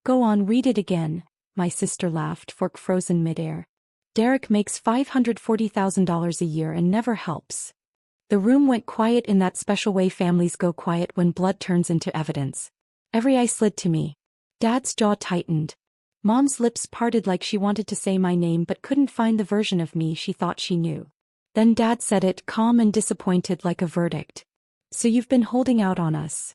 Go on, read it again, my sister laughed, fork frozen midair. Derek makes $540,000 a year and never helps. The room went quiet in that special way families go quiet when blood turns into evidence. Every eye slid to me. Dad's jaw tightened. Mom's lips parted like she wanted to say my name but couldn't find the version of me she thought she knew. Then Dad said it, calm and disappointed like a verdict. So you've been holding out on us.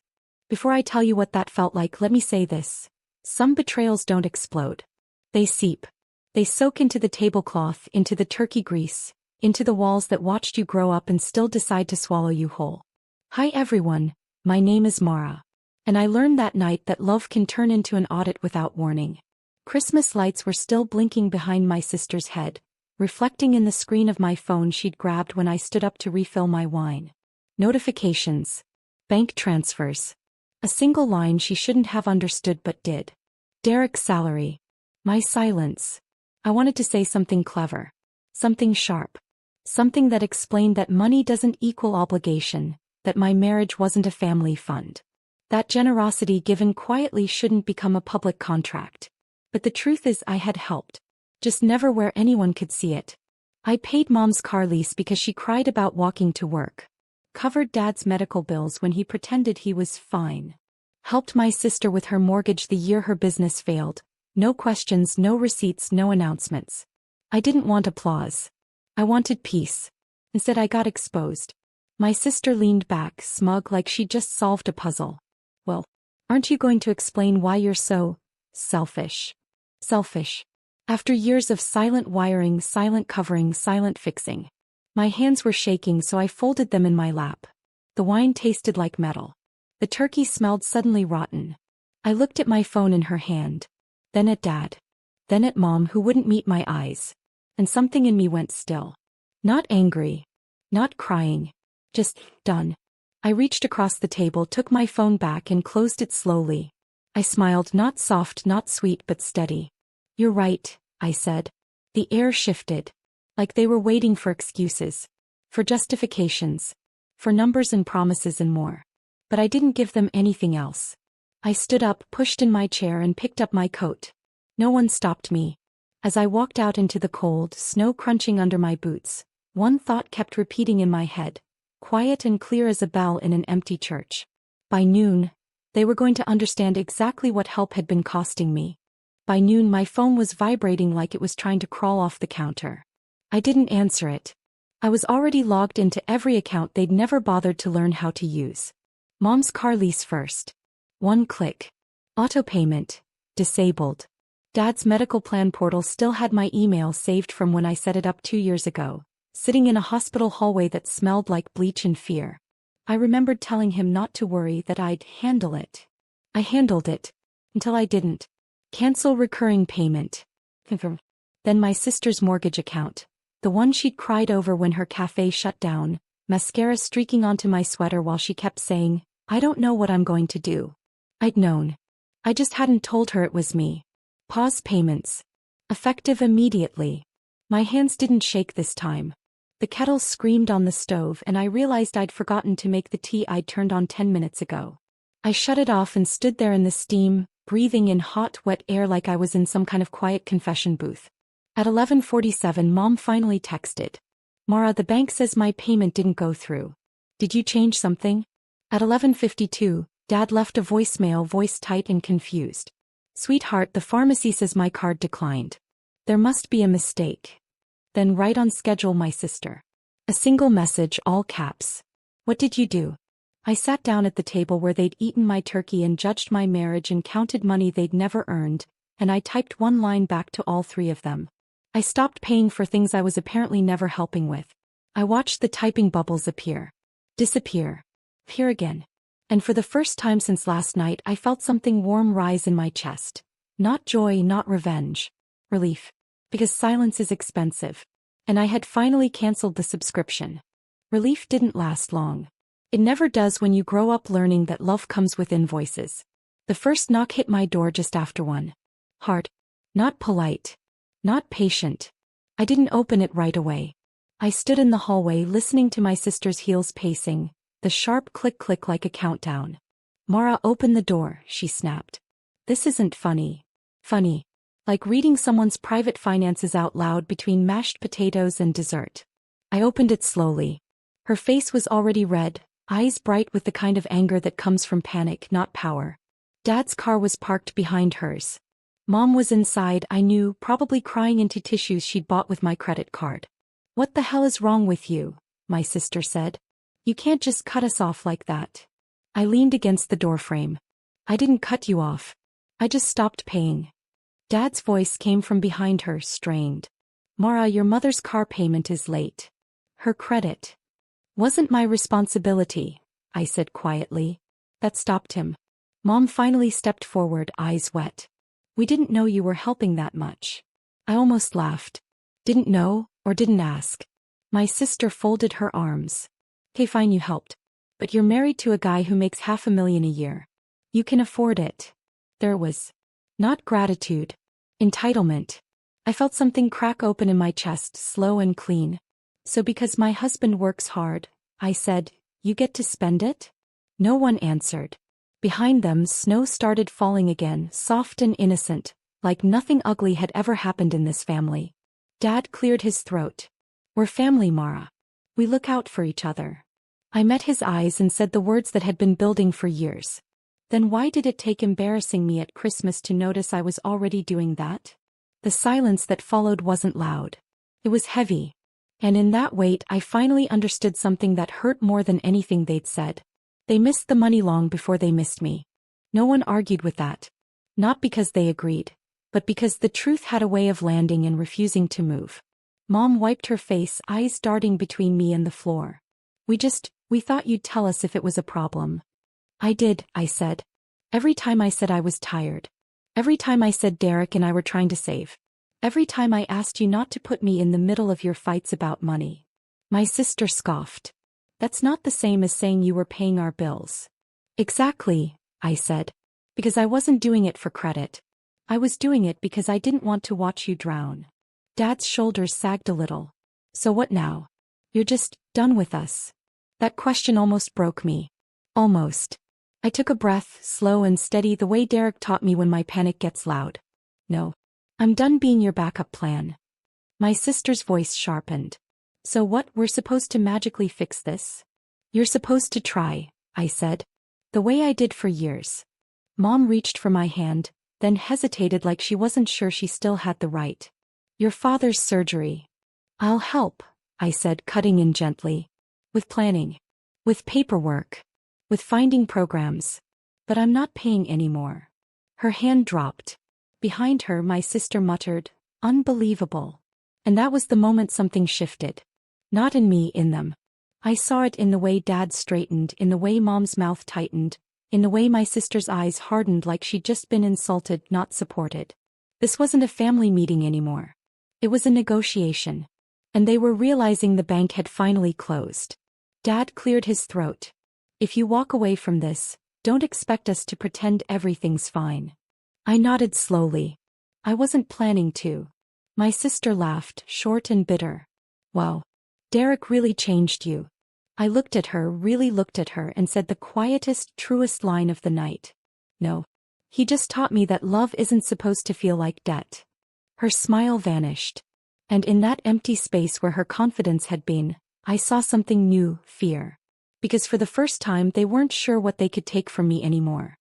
Before I tell you what that felt like, let me say this. Some betrayals don't explode. They seep. They soak into the tablecloth, into the turkey grease, into the walls that watched you grow up and still decide to swallow you whole. Hi everyone, my name is Mara. And I learned that night that love can turn into an audit without warning. Christmas lights were still blinking behind my sister's head, reflecting in the screen of my phone she'd grabbed when I stood up to refill my wine. Notifications. Bank transfers. A single line she shouldn't have understood but did. Derek's salary. My silence. I wanted to say something clever. Something sharp. Something that explained that money doesn't equal obligation, that my marriage wasn't a family fund. That generosity given quietly shouldn't become a public contract. But the truth is I had helped. Just never where anyone could see it. I paid Mom's car lease because she cried about walking to work. Covered Dad's medical bills when he pretended he was fine. Helped my sister with her mortgage the year her business failed. No questions, no receipts, no announcements. I didn't want applause. I wanted peace. Instead I got exposed. My sister leaned back, smug like she'd just solved a puzzle. Well, aren't you going to explain why you're so selfish? Selfish. After years of silent wiring, silent covering, silent fixing. My hands were shaking so I folded them in my lap. The wine tasted like metal. The turkey smelled suddenly rotten. I looked at my phone in her hand. Then at Dad. Then at Mom who wouldn't meet my eyes. And something in me went still. Not angry. Not crying. Just done. I reached across the table, took my phone back and closed it slowly. I smiled, not soft, not sweet but steady. You're right, I said. The air shifted. Like they were waiting for excuses. For justifications. For numbers and promises and more. But I didn't give them anything else. I stood up, pushed in my chair and picked up my coat. No one stopped me. As I walked out into the cold, snow crunching under my boots, one thought kept repeating in my head, quiet and clear as a bell in an empty church. By noon, they were going to understand exactly what help had been costing me. By noon my phone was vibrating like it was trying to crawl off the counter. I didn't answer it. I was already logged into every account they'd never bothered to learn how to use. Mom's car lease first. One click. Auto payment. Disabled. Dad's medical plan portal still had my email saved from when I set it up 2 years ago, sitting in a hospital hallway that smelled like bleach and fear. I remembered telling him not to worry, that I'd handle it. I handled it. Until I didn't. Cancel recurring payment. Then my sister's mortgage account. The one she'd cried over when her cafe shut down, mascara streaking onto my sweater while she kept saying, I don't know what I'm going to do. I'd known. I just hadn't told her it was me. Pause payments. Effective immediately. My hands didn't shake this time. The kettle screamed on the stove and I realized I'd forgotten to make the tea I'd turned on 10 minutes ago. I shut it off and stood there in the steam, breathing in hot, wet air like I was in some kind of quiet confession booth. At 11:47 Mom finally texted. Mara, the bank says my payment didn't go through. Did you change something? At 11:52, Dad left a voicemail, voice tight and confused. Sweetheart, the pharmacy says my card declined. There must be a mistake. Then right on schedule, my sister. A single message, all caps. What did you do? I sat down at the table where they'd eaten my turkey and judged my marriage and counted money they'd never earned, and I typed one line back to all three of them. I stopped paying for things I was apparently never helping with. I watched the typing bubbles appear. Disappear. Appear again. And for the first time since last night I felt something warm rise in my chest. Not joy, not revenge. Relief. Because silence is expensive. And I had finally canceled the subscription. Relief didn't last long. It never does when you grow up learning that love comes with invoices. The first knock hit my door just after 1. Hard. Not polite. Not patient. I didn't open it right away. I stood in the hallway listening to my sister's heels pacing, the sharp click-click like a countdown. Mara, open the door, she snapped. This isn't funny. Funny. Like reading someone's private finances out loud between mashed potatoes and dessert. I opened it slowly. Her face was already red, eyes bright with the kind of anger that comes from panic, not power. Dad's car was parked behind hers. Mom was inside, I knew, probably crying into tissues she'd bought with my credit card. "What the hell is wrong with you?" my sister said. "You can't just cut us off like that." I leaned against the doorframe. "I didn't cut you off. I just stopped paying." Dad's voice came from behind her, strained. "Mara, your mother's car payment is late. Her credit wasn't my responsibility," I said quietly. That stopped him. Mom finally stepped forward, eyes wet. "We didn't know you were helping that much." I almost laughed. Didn't know, or didn't ask. My sister folded her arms. "Okay, fine, you helped. But you're married to a guy who makes $500,000 a year. You can afford it." There was not gratitude, entitlement. I felt something crack open in my chest, slow and clean. "So because my husband works hard," I said, "you get to spend it?" No one answered. Behind them, snow started falling again, soft and innocent, like nothing ugly had ever happened in this family. Dad cleared his throat. "We're family, Mara. We look out for each other." I met his eyes and said the words that had been building for years. Then why did it take embarrassing me at Christmas to notice I was already doing that? The silence that followed wasn't loud. It was heavy. And in that weight I finally understood something that hurt more than anything they'd said. They missed the money long before they missed me. No one argued with that. Not because they agreed, but because the truth had a way of landing and refusing to move. Mom wiped her face, eyes darting between me and the floor. We thought you'd tell us if it was a problem." "I did," I said. "Every time I said I was tired. Every time I said Derek and I were trying to save. Every time I asked you not to put me in the middle of your fights about money." My sister scoffed. "That's not the same as saying you were paying our bills." "Exactly," I said. "Because I wasn't doing it for credit. I was doing it because I didn't want to watch you drown." Dad's shoulders sagged a little. "So what now? You're just done with us?" That question almost broke me. Almost. I took a breath, slow and steady, the way Derek taught me when my panic gets loud. "No. I'm done being your backup plan." My sister's voice sharpened. "So what, we're supposed to magically fix this?" "You're supposed to try," I said. "The way I did for years." Mom reached for my hand, then hesitated like she wasn't sure she still had the right. "Your father's surgery." "I'll help," I said, cutting in gently. "With planning. With paperwork. With finding programs. But I'm not paying anymore." Her hand dropped. Behind her, my sister muttered, "Unbelievable." And that was the moment something shifted. Not in me, in them. I saw it in the way Dad straightened, in the way Mom's mouth tightened, in the way my sister's eyes hardened like she'd just been insulted, not supported. This wasn't a family meeting anymore. It was a negotiation. And they were realizing the bank had finally closed. Dad cleared his throat. "If you walk away from this, don't expect us to pretend everything's fine." I nodded slowly. I wasn't planning to. My sister laughed, short and bitter. "Wow. Derek really changed you." I looked at her, really looked at her, and said the quietest, truest line of the night. "No. He just taught me that love isn't supposed to feel like debt." Her smile vanished. And in that empty space where her confidence had been, I saw something new, fear. Because for the first time they weren't sure what they could take from me anymore.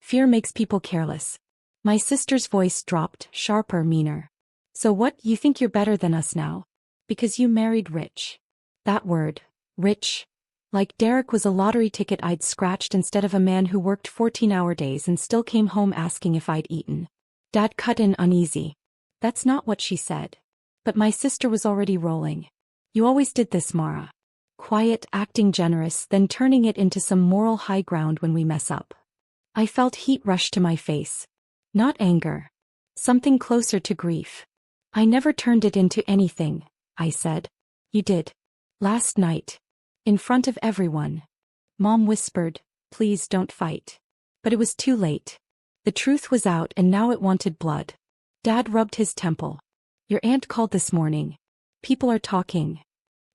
Fear makes people careless. My sister's voice dropped, sharper, meaner. "So what, you think you're better than us now? Because you married rich." That word, rich. Like Derek was a lottery ticket I'd scratched instead of a man who worked 14-hour days and still came home asking if I'd eaten. Dad cut in uneasy. "That's not what she said." But my sister was already rolling. "You always did this, Mara. Quiet, acting generous, then turning it into some moral high ground when we mess up." I felt heat rush to my face. Not anger. Something closer to grief. "I never turned it into anything," I said. "You did. Last night. In front of everyone." Mom whispered, "Please don't fight." But it was too late. The truth was out and now it wanted blood. Dad rubbed his temple. "Your aunt called this morning. People are talking."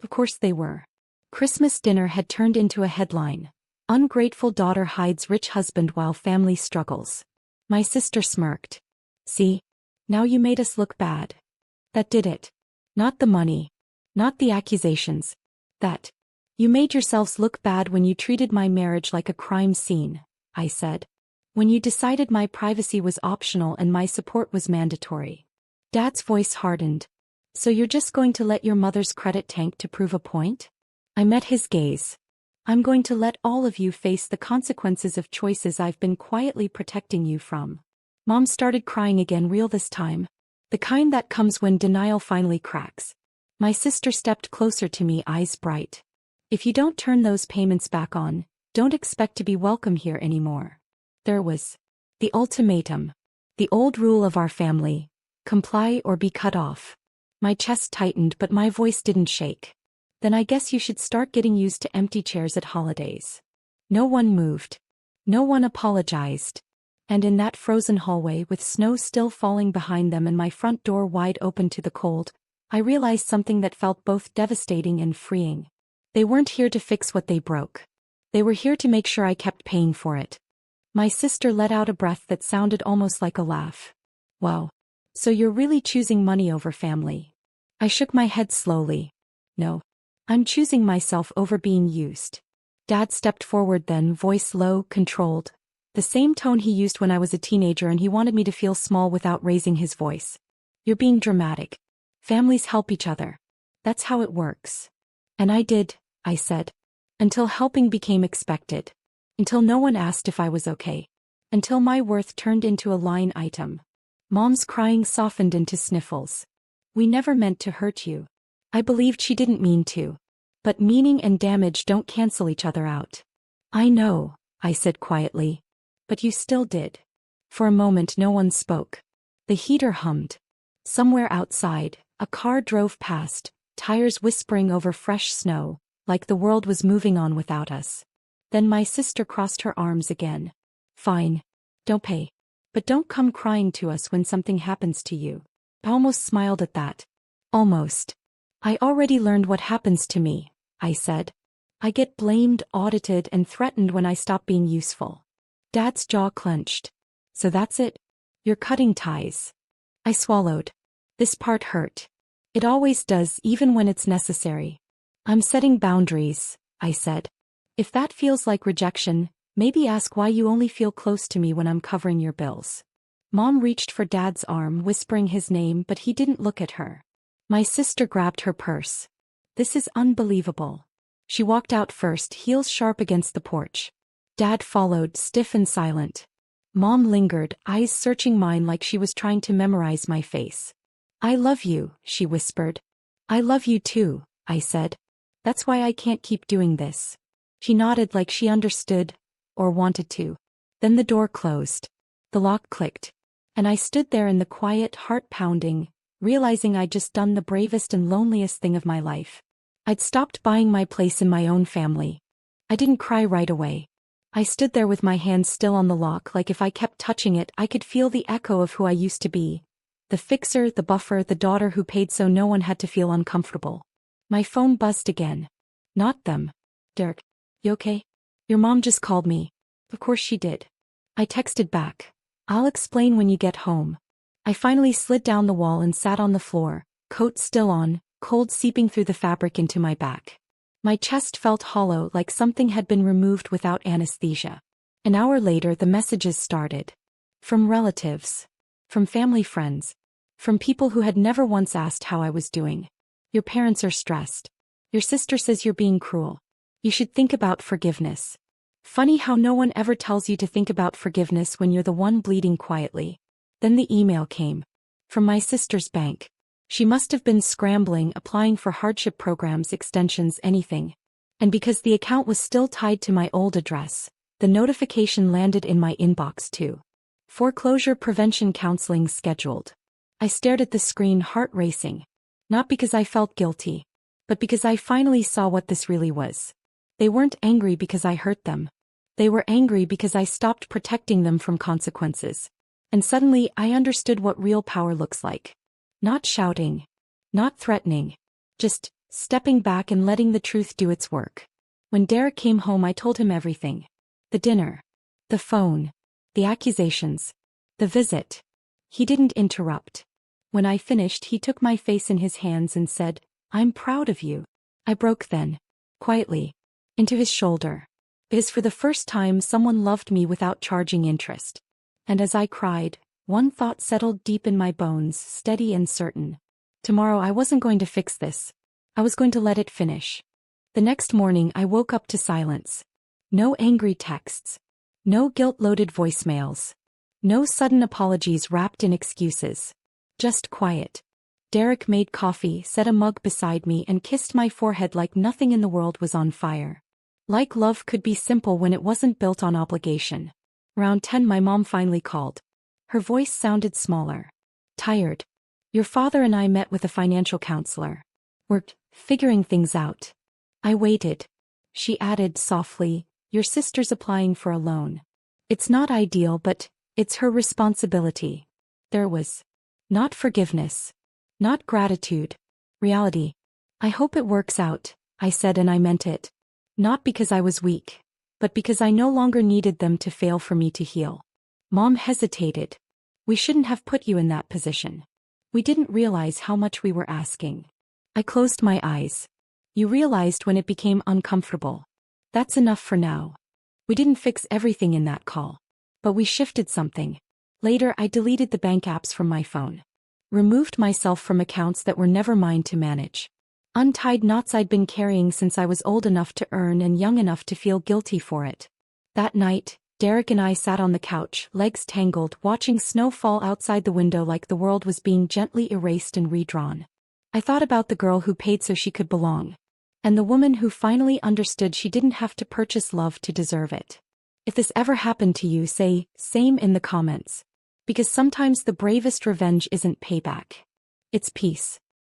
Of course they were. Christmas dinner had turned into a headline. "Ungrateful daughter hides rich husband while family struggles." My sister smirked. See? Now you made us look bad. That did it. Not the money. Not the accusations. That. You made yourselves look bad when you treated my marriage like a crime scene, I said. When you decided my privacy was optional and my support was mandatory. Dad's voice hardened. So you're just going to let your mother's credit tank to prove a point? I met his gaze. I'm going to let all of you face the consequences of choices I've been quietly protecting you from. Mom started crying again, real this time. The kind that comes when denial finally cracks. My sister stepped closer to me, eyes bright. If you don't turn those payments back on, don't expect to be welcome here anymore. There was the ultimatum. The old rule of our family. Comply or be cut off. My chest tightened but my voice didn't shake. Then I guess you should start getting used to empty chairs at holidays. No one moved. No one apologized. And in that frozen hallway with snow still falling behind them and my front door wide open to the cold, I realized something that felt both devastating and freeing. They weren't here to fix what they broke. They were here to make sure I kept paying for it. My sister let out a breath that sounded almost like a laugh. Wow. So you're really choosing money over family? I shook my head slowly. No. I'm choosing myself over being used. Dad stepped forward then, voice low, controlled. The same tone he used when I was a teenager, and he wanted me to feel small without raising his voice. You're being dramatic. Families help each other. That's how it works. And I did, I said. Until helping became expected. Until no one asked if I was okay. Until my worth turned into a line item. Mom's crying softened into sniffles. We never meant to hurt you. I believed she didn't mean to. But meaning and damage don't cancel each other out. I know, I said quietly. But you still did. For a moment no one spoke. The heater hummed. Somewhere outside, a car drove past, tires whispering over fresh snow, like the world was moving on without us. Then my sister crossed her arms again. Fine. Don't pay. But don't come crying to us when something happens to you. I almost smiled at that. Almost. I already learned what happens to me, I said. I get blamed, audited, and threatened when I stop being useful. Dad's jaw clenched. So that's it? You're cutting ties. I swallowed. This part hurt. It always does, even when it's necessary. I'm setting boundaries, I said. If that feels like rejection, maybe ask why you only feel close to me when I'm covering your bills. Mom reached for Dad's arm, whispering his name, but he didn't look at her. My sister grabbed her purse. This is unbelievable. She walked out first, heels sharp against the porch. Dad followed, stiff and silent. Mom lingered, eyes searching mine like she was trying to memorize my face. I love you, she whispered. I love you too, I said. That's why I can't keep doing this. She nodded like she understood, or wanted to. Then the door closed. The lock clicked. And I stood there in the quiet, heart pounding, realizing I'd just done the bravest and loneliest thing of my life. I'd stopped buying my place in my own family. I didn't cry right away. I stood there with my hands still on the lock, like if I kept touching it I could feel the echo of who I used to be. The fixer, the buffer, the daughter who paid so no one had to feel uncomfortable. My phone buzzed again. Not them. Derek, you okay? Your mom just called me. Of course she did. I texted back. I'll explain when you get home. I finally slid down the wall and sat on the floor, coat still on, cold seeping through the fabric into my back. My chest felt hollow, like something had been removed without anesthesia. An hour later the messages started. From relatives. From family friends. From people who had never once asked how I was doing. Your parents are stressed. Your sister says you're being cruel. You should think about forgiveness. Funny how no one ever tells you to think about forgiveness when you're the one bleeding quietly. Then the email came. From my sister's bank. She must have been scrambling, applying for hardship programs, extensions, anything. And because the account was still tied to my old address, the notification landed in my inbox too. Foreclosure prevention counseling scheduled. I stared at the screen, heart racing. Not because I felt guilty, but because I finally saw what this really was. They weren't angry because I hurt them. They were angry because I stopped protecting them from consequences. And suddenly I understood what real power looks like. Not shouting. Not threatening. Just stepping back and letting the truth do its work. When Derek came home I told him everything. The dinner. The phone. The accusations. The visit. He didn't interrupt. When I finished, he took my face in his hands and said, "I'm proud of you." I broke then. Quietly. Into his shoulder. It is for the first time someone loved me without charging interest. And as I cried, one thought settled deep in my bones, steady and certain. Tomorrow I wasn't going to fix this. I was going to let it finish. The next morning I woke up to silence. No angry texts. No guilt-loaded voicemails. No sudden apologies wrapped in excuses. Just quiet. Derek made coffee, set a mug beside me, and kissed my forehead like nothing in the world was on fire. Like love could be simple when it wasn't built on obligation. Around 10 my mom finally called. Her voice sounded smaller. Tired. "Your father and I met with a financial counselor. We're figuring things out." I waited. She added softly, "Your sister's applying for a loan. It's not ideal, but it's her responsibility." There was not forgiveness, not gratitude, reality. "I hope it works out," I said, and I meant it. Not because I was weak, but because I no longer needed them to fail for me to heal. Mom hesitated. "We shouldn't have put you in that position. We didn't realize how much we were asking." I closed my eyes. "You realized when it became uncomfortable. That's enough for now." We didn't fix everything in that call. But we shifted something. Later I deleted the bank apps from my phone. Removed myself from accounts that were never mine to manage. Untied knots I'd been carrying since I was old enough to earn and young enough to feel guilty for it. That night, Derek and I sat on the couch, legs tangled, watching snow fall outside the window like the world was being gently erased and redrawn. I thought about the girl who paid so she could belong. And the woman who finally understood she didn't have to purchase love to deserve it. If this ever happened to you, say, same in the comments. Because sometimes the bravest revenge isn't payback. It's peace.